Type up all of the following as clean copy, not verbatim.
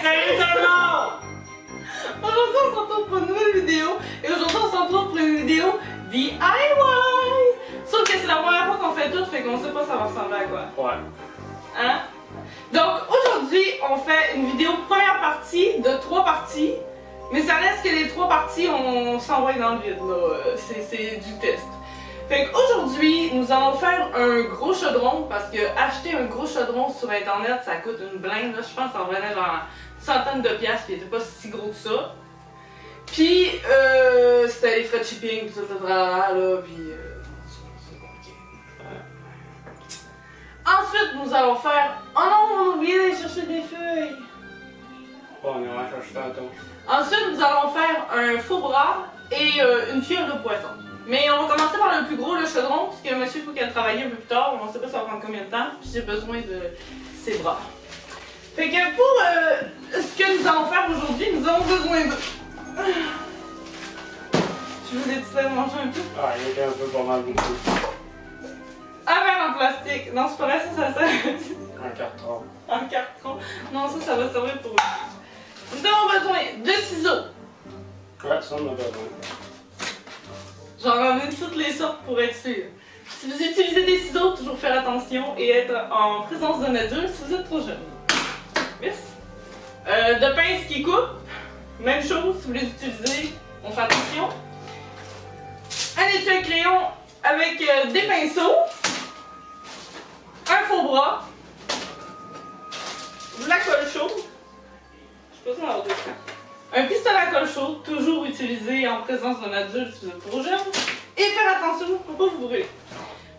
salut tout le monde! Aujourd'hui on se retrouve pour une nouvelle vidéo et aujourd'hui on se retrouve pour une vidéo DIY! Sauf que c'est la première fois qu'on fait tout, fait qu'on sait pas ça va ressembler à quoi. Ouais. Hein? Donc aujourd'hui on fait une vidéo première partie de 3 parties, mais ça reste que les 3 parties on s'envoie dans le vide là, c'est du test. Fait qu'aujourd'hui, nous allons faire un gros chaudron parce que acheter un gros chaudron sur internet ça coûte une blinde. Là, je pense que ça en venait genre une centaine de piastres, puis il était pas si gros que ça. Puis c'était les frais de shipping, puis tout le là, puis c'est compliqué. Ensuite, nous allons faire. Oh non, on a oublié d'aller chercher des feuilles. Bon, on ira chercher tantôt. Ensuite, nous allons faire un faux bras et une fiole de poisson. Mais on va commencer par le plus gros, le chaudron, parce que monsieur, il faut qu'elle travaille un peu plus tard. On ne sait pas ça va prendre combien de temps, puis j'ai besoin de ses bras. Fait que pour ce que nous allons faire aujourd'hui, nous avons besoin de. Je vous ai dit de manger un peu. Ah, il était un peu pas mal beaucoup. Un verre en plastique. Non, c'est pas vrai, ça sert. Un carton. En carton. Non, ça va servir pour. Nous avons besoin de ciseaux. Ouais, ça on a besoin. J'en ramène toutes les sortes pour être sûr. Si vous utilisez des ciseaux, toujours faire attention et être en présence d'un adulte si vous êtes trop jeune. Merci. De pinces qui coupent, même chose, si vous les utilisez, on fait attention. Un étui à crayon avec des pinceaux, un faux bras, de la colle chaude, je sais pas si on va avoir deux temps. Un pistolet à colle chaude, toujours utilisé en présence d'un adulte si vous êtes trop jeune. Et faire attention pour ne pas vous brûler.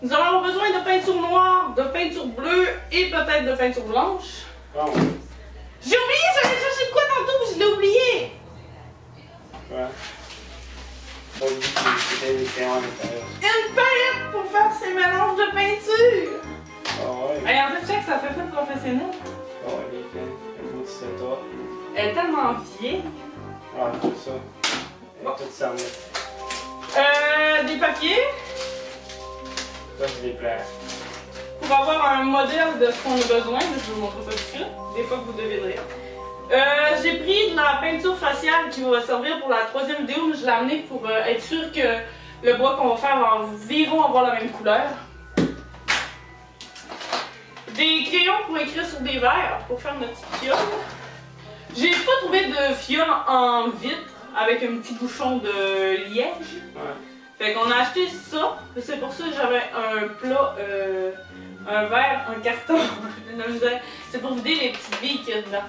Nous allons avoir besoin de peinture noire, de peinture bleue et peut-être de peinture blanche. Bon. J'ai oublié, j'allais chercher de quoi tantôt, je l'ai oublié. Ouais. Pas dit que c'était des crayons à l'intérieur. Une palette pour faire ces mélanges de peinture. Ah ouais. Et en fait, check, ça fait fait professionnel. Ah ouais, il était un beau petit setup. Elle est tellement vieille. Ah, c'est ça. Elle est toute cernée. Des papiers Ça, c'est des plaques. pour avoir un modèle de ce qu'on a besoin. Je vous montre pas tout de suite. Des fois que vous devinerez. J'ai pris de la peinture faciale qui va servir pour la 3e vidéo, mais je l'ai amenée pour être sûr que le bois qu'on va faire va environ avoir la même couleur. Des crayons pour écrire sur des verres pour faire notre petite fiole. J'ai pas trouvé de fiole en vitre avec un petit bouchon de liège. Ouais. Fait qu'on a acheté ça. C'est pour ça que j'avais un plat, un verre, un carton. C'est pour vider les petites billes qu'il y a dedans.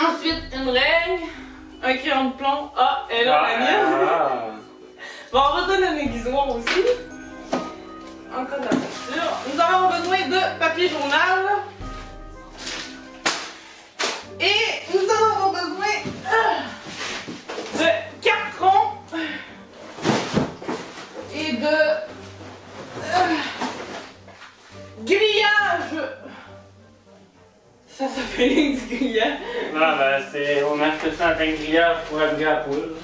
Ensuite, une règle, un crayon de plomb. Ah, elle a la mienne. Ah. Bon, on va donner un aiguisoir aussi. Encore de la peinture. Nous avons besoin de papier journal. Et nous allons avoir besoin de carton et de grillage. Ça s'appelle du grillage. Ah, ben, c'est. On a acheté ça en grillage pour habiller la poule.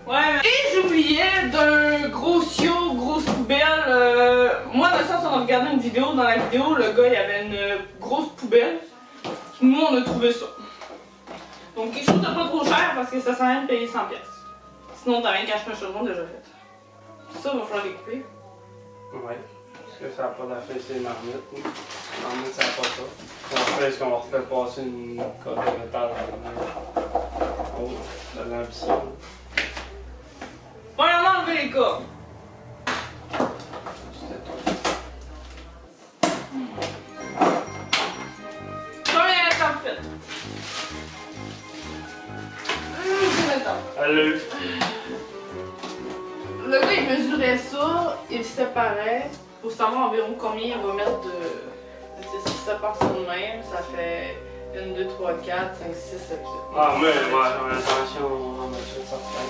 Ouais, et j'oubliais d'un gros sio, grosse poubelle. Moi, dans le sens, on a regardé une vidéo. Dans la vidéo, le gars, il avait une grosse poubelle. Nous, on a trouvé ça. Donc, quelque chose de pas trop cher parce que ça sert à rien de payer 100$. Sinon, t'as rien qu'à acheter un chaudron déjà fait. Ça, il va falloir les couper. Ouais. Parce que ça n'a pas d'affaire, c'est les marmites. Les marmites, ça n'a pas ça. On va faire, est-ce qu'on va refaire passer une cote de métal en haut de l'ambition. Premièrement, enlever les cordes. Première étape faite. Deuxième étape. Allez! Le gars, il mesurait ça, il séparait pour savoir environ combien on va mettre de. Si ça part sur le même, ça fait 1, 2, 3, 4, 5, 6, 7, 8. Ah, mais ouais, attention, on va mettre ça certain.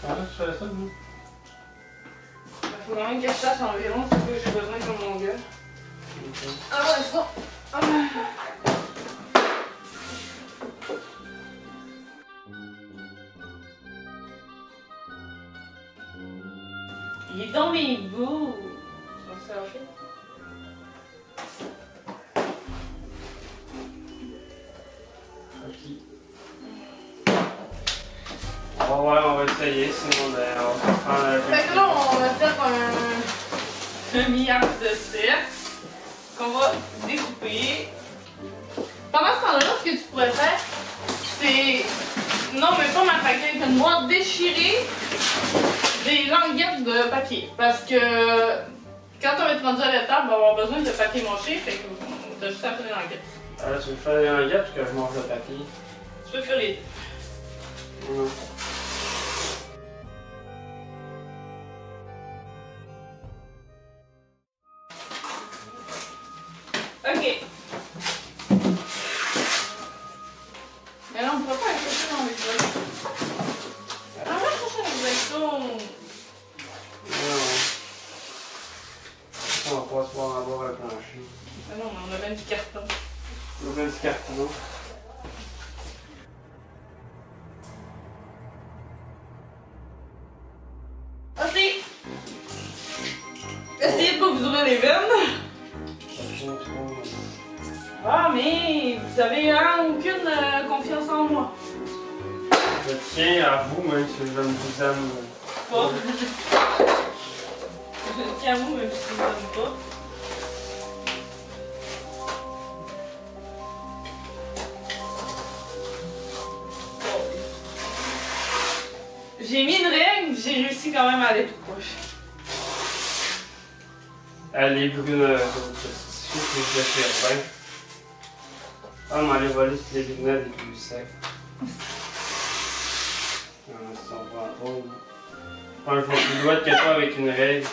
Ah, je fais ça, nous. Il faut vraiment que je sache environ ce que j'ai besoin comme mon gars. Okay. Ah ouais, ça. Ah. Il est dans mes bouts. Tu vas se lâcher? Ok. On va essayer, sinon on va prendre un peu. Fait que là, on va faire un demi-arc de cercle qu'on va découper. Pendant ce temps-là, ce que tu pourrais faire, c'est, non mais pas m'attaquer avec une boîte, déchirer des languettes de papier. Parce que quand on va être rendu à l'étape, on va avoir besoin de papier mâché, fait que t'as juste à faire des languettes. Alors, tu veux faire des languettes ou que je mange le papier? Tu peux faire les deux. Ok. Mais là, on ne pourra pas accrocher dans les blocs. On va chercher un vecteur. Non. On va pas se pouvoir avoir un plancher. Ah non, mais on a même du carton. On a même du carton. Ok. Essayez de pas vous ouvrir les veines. Ah, mais vous avez aucune confiance en moi. Je tiens à vous, même si je ne vous aime Pas. Je tiens à vous, même si je vous aime pas. J'ai mis une règle, j'ai réussi quand même à aller tout proche. Les brunes, je vais faire bien. Ah, on m'allait voler toutes les lunettes les plus secs. Non, ça on prend pas. Je pense que je vais plus droit que toi avec une règle.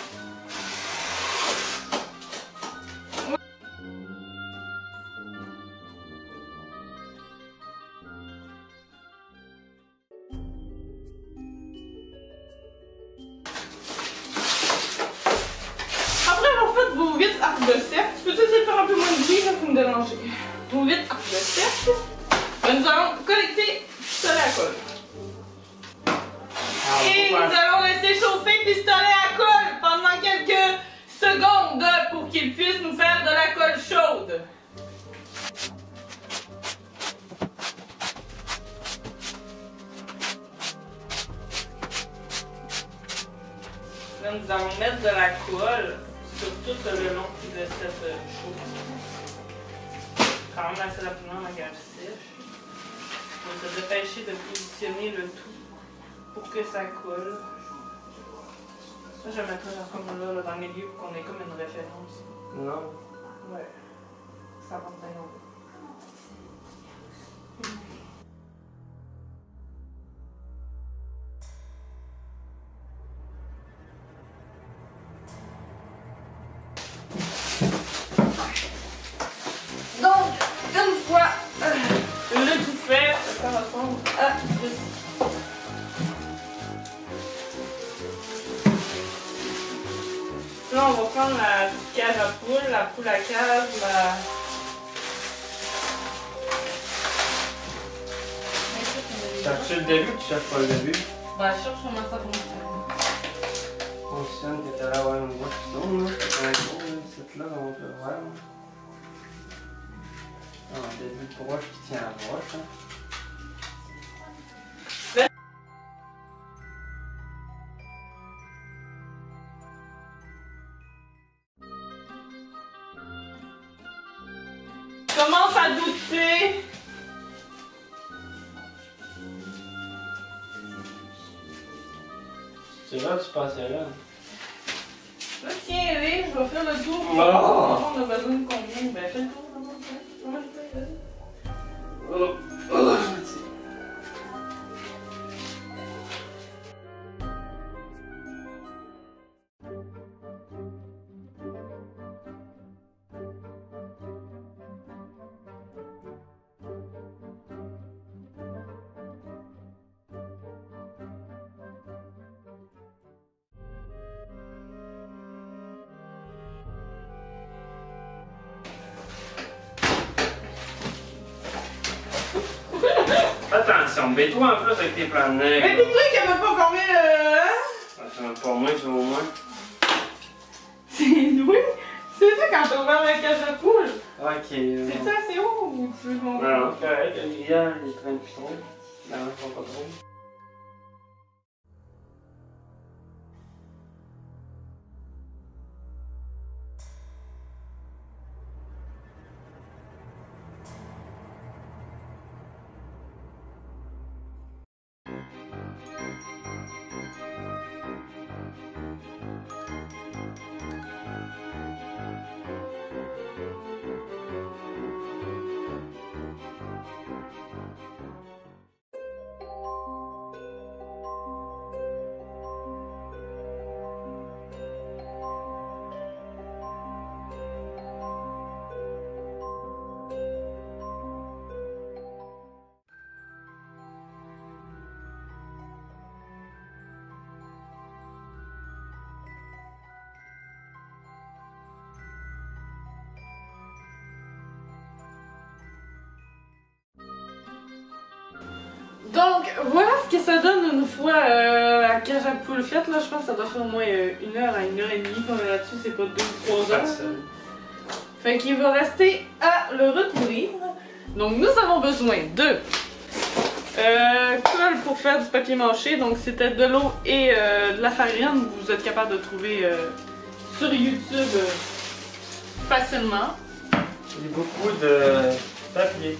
Après avoir fait vos 8 arcs de cercle, tu peux essayer de faire un peu moins de bruit, ça peut me déranger. Vos 8 arcs de cercle, nous allons collecter pistolet à colle. Et nous allons laisser chauffer pistolet à colle pendant quelques secondes pour qu'il puisse nous faire de la colle chaude. Là, nous allons mettre de la colle sur tout le long de cette chose. Quand même assez rapidement, ma gage sèche. On va se dépêcher de positionner le tout pour que ça colle. Ça, je vais mettre comme là, dans le milieu pour qu'on ait comme une référence. Non. Ouais. Ça va bien en haut. Donc, une fois le tout fait, ça ressemble à ceci. Là, on va prendre la cage à poule, la poule à cage, la... Cherches le début ou tu cherches pas le début? Ben, je cherche comment ça fonctionne. Fonctionne, t'étais là, ouais, on voit tout ça, là. Un gros, c'est là, on peut voir. Un début de broche qui tient à la broche, hein. Commence à douter. Tu vas, tu passes là. Là, tiens-les, je vais faire le tour. Oh. On a besoin de combien? Ben, fais le tour. Comment je fais? Vas-y. Oh, oh, Attention, mets-toi en plus avec tes plans de nez. Mais puis toi qui n'a pas formé le... Attends, pas moi, tu vas au moins. Ok. C'est ça, c'est haut ou tu veux monter? Non, correct. Le grillage, il traîne plus trop. Non, ils sont pas trop. Donc voilà ce que ça donne une fois la cage à poules faite. Là, je pense que ça doit faire au moins 1 heure à 1h30 qu'on est là-dessus, c'est pas 2 ou 3 heures. Fait qu'il va rester à le recouvrir. Donc nous avons besoin de colle pour faire du papier mâché. Donc c'était de l'eau et de la farine. Vous êtes capable de trouver sur YouTube facilement. Il y a beaucoup de papier.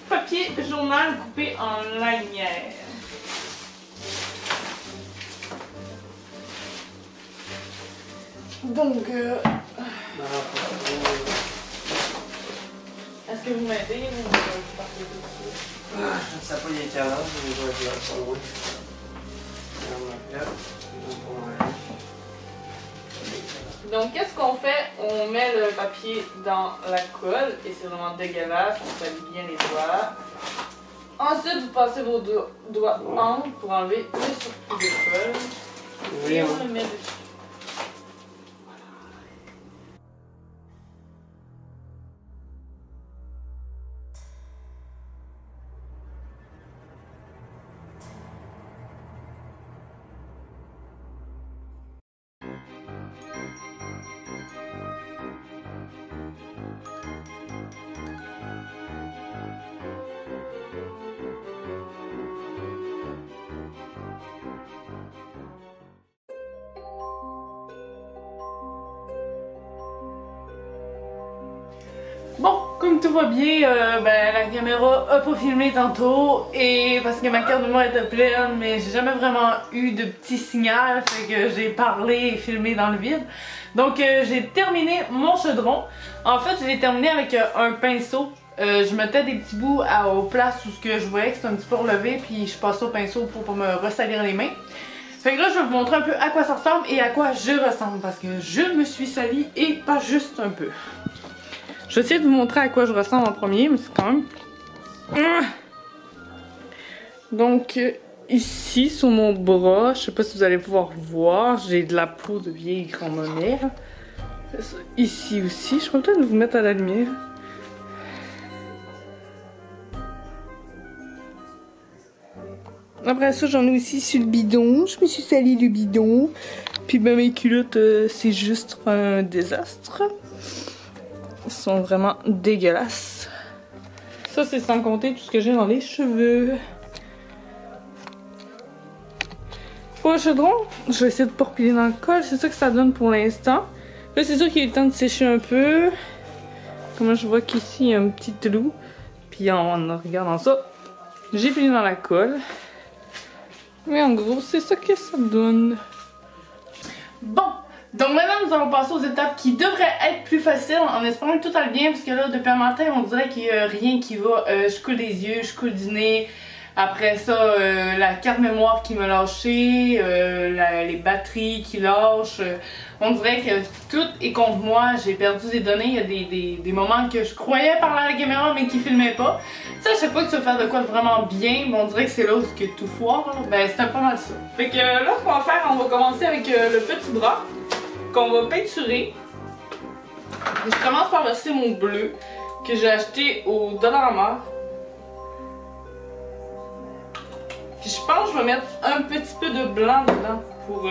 Papier journal coupé en lanière. Donc, est-ce que vous m'aidez ou vous partez tout de suite? Je ne sais pas, il est quelle heure, mais je dois être là, pas loin. Donc, qu'est-ce qu'on fait? On met le papier dans la colle et c'est vraiment dégueulasse. On salit bien les doigts. Ensuite, vous passez vos doigts encre pour enlever le surplus de colle. Et on le met dessus. Bon, comme tout va bien, la caméra a pas filmé tantôt et parce que ma carte de mémoire était pleine, mais j'ai jamais vraiment eu de petit signal, fait que j'ai parlé et filmé dans le vide. Donc j'ai terminé mon chaudron. En fait, je l'ai terminé avec un pinceau. Je mettais des petits bouts aux places où je voyais que c'était un petit peu relevé, puis je passais au pinceau pour pas me ressalir les mains. Fait que là, je vais vous montrer un peu à quoi ça ressemble et à quoi je ressemble, parce que je me suis salie et pas juste un peu. Je vais essayer de vous montrer à quoi je ressemble en premier, mais c'est quand même... Donc, ici, sur mon bras, je sais pas si vous allez pouvoir voir, j'ai de la peau de vieille grand-mère. Ici aussi, je vais peut-être vous mettre à la lumière. Après ça, j'en ai aussi sur le bidon. Je me suis sali le bidon. Puis ben, mes culottes, c'est juste un désastre. Ils sont vraiment dégueulasses. Ça, c'est sans compter tout ce que j'ai dans les cheveux. Pour le chaudron, je vais essayer de pas repiler dans le col. C'est ça que ça donne pour l'instant. Là, c'est sûr qu'il est le temps de sécher un peu. Comme je vois qu'ici, il y a un petit trou. Puis en regardant ça, j'ai pilé dans la colle. Mais en gros, c'est ça que ça donne. Bon, donc maintenant nous allons passer aux étapes qui devraient être plus faciles en espérant que tout aille bien, parce que là depuis un matin on dirait qu'il n'y a rien qui va. Je coule des yeux, je coule du nez. Après ça, la carte mémoire qui m'a lâché, les batteries qui lâchent. On dirait que tout est contre moi. J'ai perdu des données. Il y a des moments que je croyais parler à la caméra mais qui filmaient pas. Ça, à chaque fois que tu vas faire de quoi de vraiment bien, on dirait que c'est là où tout foire. Ben, c'est pas mal ça. Fait que là, ce qu'on va faire, on va commencer avec le petit bras qu'on va peinturer. Et je commence par verser mon bleu que j'ai acheté au Dollarama. Puis je pense que je vais mettre un petit peu de blanc dedans pour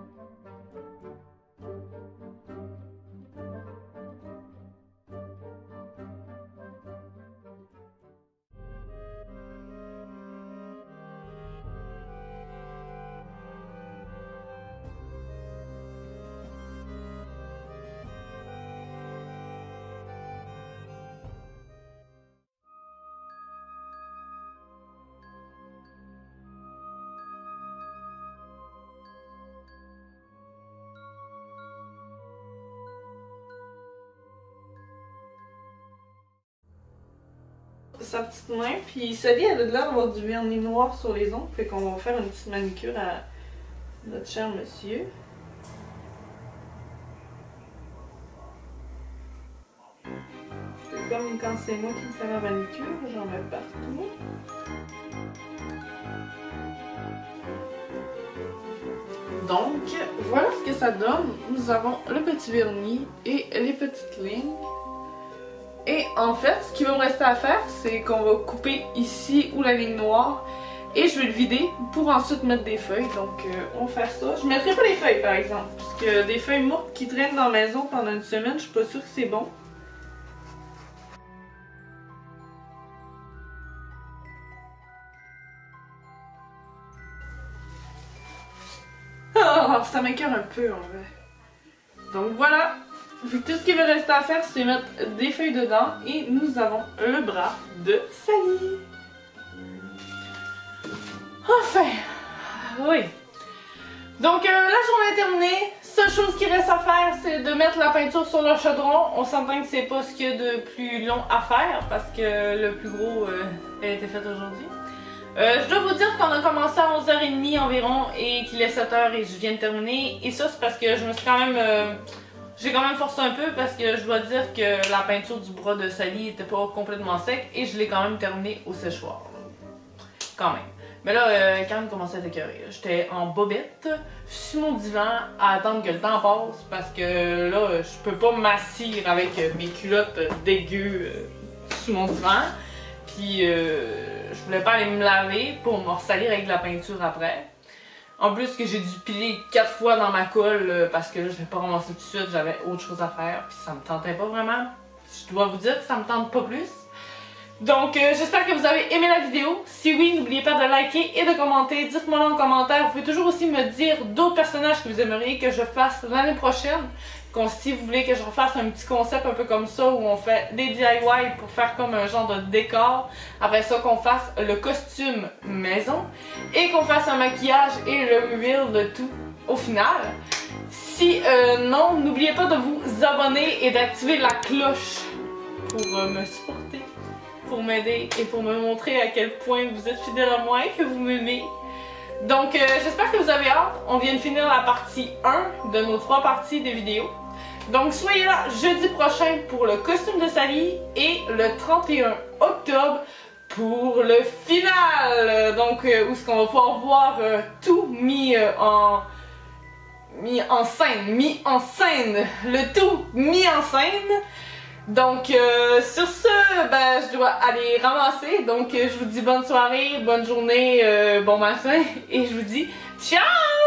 sa petite main. Puis Sally, elle a l'air d'avoir du vernis noir sur les ongles. Fait qu'on va faire une petite manicure à notre cher monsieur. C'est comme quand c'est moi qui me fais la manicure, j'en mets partout. Donc, voilà ce que ça donne. Nous avons le petit vernis et les petites lignes. Et en fait, ce qui va me rester à faire, c'est qu'on va couper ici où la ligne noire. Et je vais le vider pour ensuite mettre des feuilles. Donc, on va faire ça. Je mettrai pas les feuilles par exemple. Parce que des feuilles mortes qui traînent dans la maison pendant une semaine, je suis pas sûre que c'est bon. Oh, ça m'écoeure un peu en vrai. Donc voilà. Tout ce qu'il va rester à faire, c'est mettre des feuilles dedans. Et nous avons le bras de Sally. Enfin, oui. Donc la journée est terminée. Seule chose qui reste à faire, c'est de mettre la peinture sur le chaudron. On s'entend que c'est pas ce qu'il y a de plus long à faire parce que le plus gros a été fait aujourd'hui. Je dois vous dire qu'on a commencé à 11h30 environ et qu'il est 7h et je viens de terminer. Et ça, c'est parce que je me suis quand même... j'ai quand même forcé un peu parce que je dois dire que la peinture du bras de Sally était pas complètement sec et je l'ai quand même terminé au séchoir. Quand même. Mais là, quand même commençait à être écœurée. J'étais en bobette, sur mon divan, à attendre que le temps passe parce que là, je peux pas m'assire avec mes culottes dégueu sous mon divan. Puis je voulais pas aller me laver pour me ressalir avec de la peinture après. En plus que j'ai dû piler 4 fois dans ma colle parce que là je l'ai pas ramassé tout de suite, j'avais autre chose à faire. Puis ça me tentait pas vraiment. Je dois vous dire que ça me tente pas plus. Donc j'espère que vous avez aimé la vidéo. Si oui, n'oubliez pas de liker et de commenter. Dites-moi là en commentaire. Vous pouvez toujours aussi me dire d'autres personnages que vous aimeriez que je fasse l'année prochaine. Si vous voulez que je refasse un petit concept un peu comme ça où on fait des DIY pour faire comme un genre de décor. Après ça, qu'on fasse le costume maison et qu'on fasse un maquillage et le reveal de tout au final. Si non, n'oubliez pas de vous abonner et d'activer la cloche pour me supporter, pour m'aider et pour me montrer à quel point vous êtes fidèle à moi et que vous m'aimez. Donc j'espère que vous avez hâte. On vient de finir la partie 1 de nos 3 parties des vidéos. Donc soyez là jeudi prochain pour le costume de Sally et le 31 octobre pour le final. Donc où est-ce qu'on va pouvoir voir tout mis en scène, le tout mis en scène. Donc sur ce, ben, je dois aller ramasser. Donc je vous dis bonne soirée, bonne journée, bon matin et je vous dis ciao!